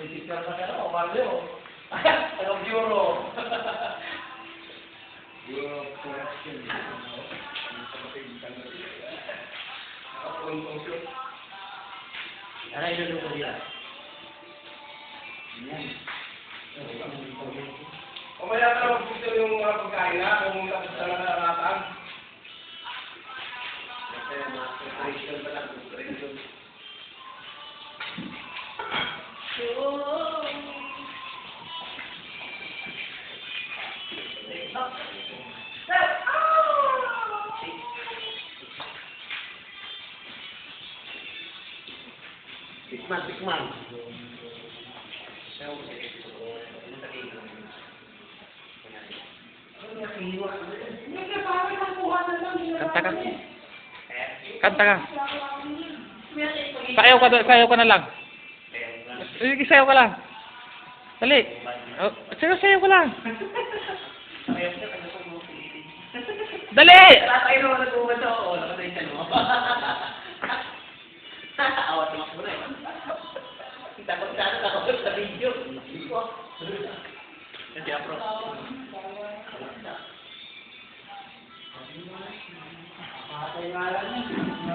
Picture sa kanya, o Mario. Anong Euro? Euro correction. Ano yung luluto nila? Yan. Mamaya ka na mag-picture yung mga pagkain na, kung tapos na nakaratan. Kaya preparation pa lang, preparation. Tikman. Kanta ka. Kanta ka. Sayaw ka na lang. Sige, sayaw ka lang. Dali. Oh, sayaw ka lang. Dali! Tatay naman nag-uwan sa oo, nakatay mo. Awat naman ko na eh. Takot sa video. Hindi apro.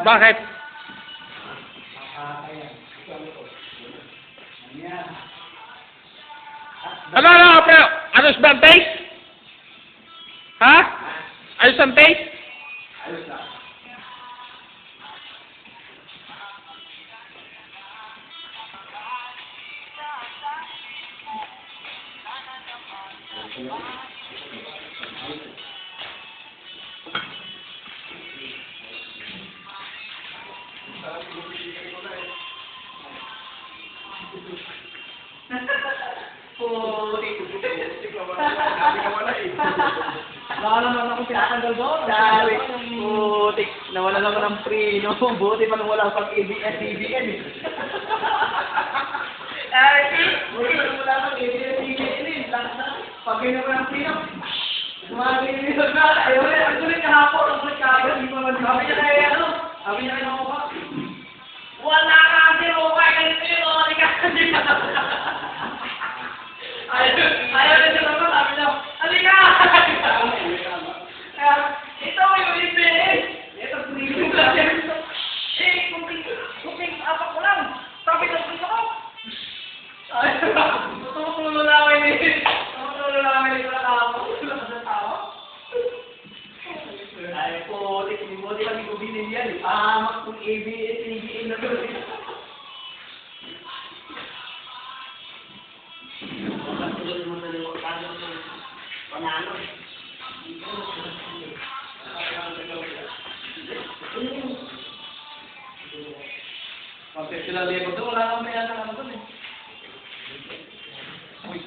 Bakit? Ano, pero, ayos ba ang taste? Ha? Ayos ang taste? Ayos na. Baka naman ako tinatanggal doon. Dahil, putik, nawala naman ng preno. Buti pa nung wala pang ABS-CBN eh. Ay, buti pa nung wala pang ABS-CBN eh. Pag ginawa ng preno, gumagin nito na. Ayaw na, ang sulit kahapon, ang sulit kahapon. Hindi pa man sabi niya kaya ano, sabi niya kaya ako ba? Wala ka kasi okay, ganito yun, okay ka. Ayaw na siya naman, sabi niya, halika! Ito yung IPS. Ito yung IPS. Eh, kunting apak ko lang. Sabi na gusto ko. Ay, tutululawin eh. Tutululawin eh. Wala ka tao. Ay, putik. Buti kami ko binilihan eh. Pahamak kung ABS, ABN na doon. Pagkatulog mo na yung panalo. Kasi sila labor doon, wala kang may anak doon eh. Uy.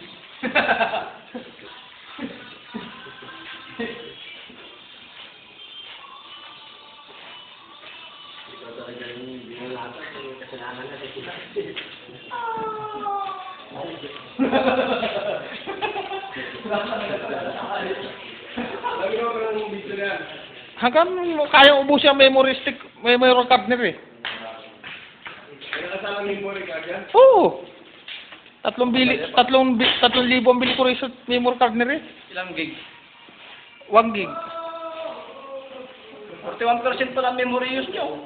Ito talaga yung binalata sa kasalanan na sila. Lagi mo pa ng video na yan. Hanggang kayang ubusin ang memory card nila eh. Kaya kasama ng memory card yan? Oo. 3,000 ang bili ko rin sa memory card nila eh. Ilang gig? 1 gig. 41% pa lang memory use nyo.